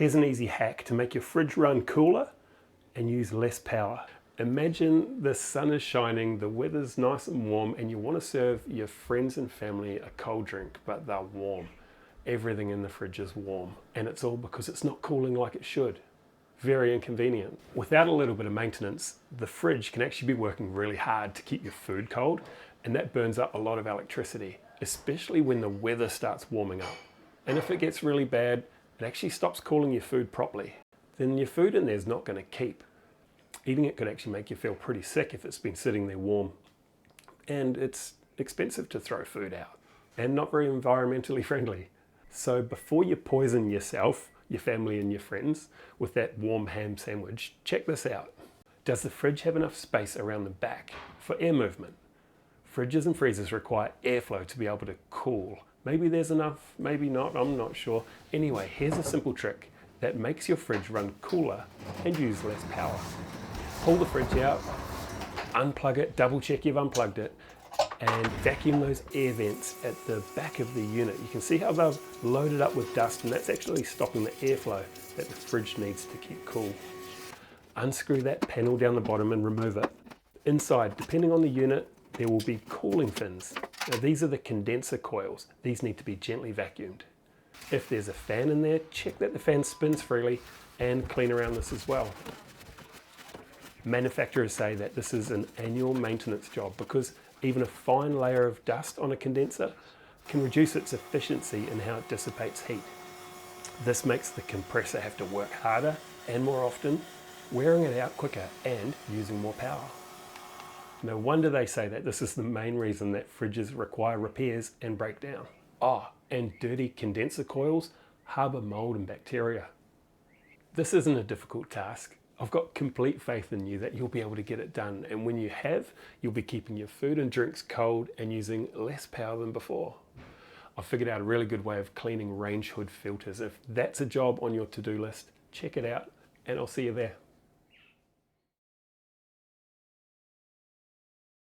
Here's an easy hack to make your fridge run cooler and use less power. Imagine the sun is shining, the weather's nice and warm, and you want to serve your friends and family a cold drink, but they're warm. Everything in the fridge is warm, and it's all because it's not cooling like it should. Very inconvenient. Without a little bit of maintenance, the fridge can actually be working really hard to keep your food cold, and that burns up a lot of electricity, especially when the weather starts warming up. And if it gets really bad, it actually stops cooling your food properly. Then your food in there is not going to keep. Eating it could actually make you feel pretty sick if it's been sitting there warm. And it's expensive to throw food out and not very environmentally friendly. So before you poison yourself, your family and your friends with that warm ham sandwich, check this out. Does the fridge have enough space around the back for air movement? Fridges and freezers require airflow to be able to cool. Maybe there's enough, maybe not, I'm not sure. Anyway, here's a simple trick that makes your fridge run cooler and use less power. Pull the fridge out, unplug it, double check you've unplugged it, and vacuum those air vents at the back of the unit. You can see how they've loaded up with dust, and that's actually stopping the airflow that the fridge needs to keep cool. Unscrew that panel down the bottom and remove it. Inside, depending on the unit, there will be cooling fins. Now, these are the condenser coils. These need to be gently vacuumed. If there's a fan in there, check that the fan spins freely and clean around this as well. Manufacturers say that this is an annual maintenance job because even a fine layer of dust on a condenser can reduce its efficiency in how it dissipates heat. This makes the compressor have to work harder and more often, wearing it out quicker and using more power. No wonder they say that this is the main reason that fridges require repairs and break down. And dirty condenser coils harbour mold and bacteria. This isn't a difficult task. I've got complete faith in you that you'll be able to get it done, and when you have, you'll be keeping your food and drinks cold and using less power than before. I've figured out a really good way of cleaning range hood filters. If that's a job on your to-do list, check it out, and I'll see you there.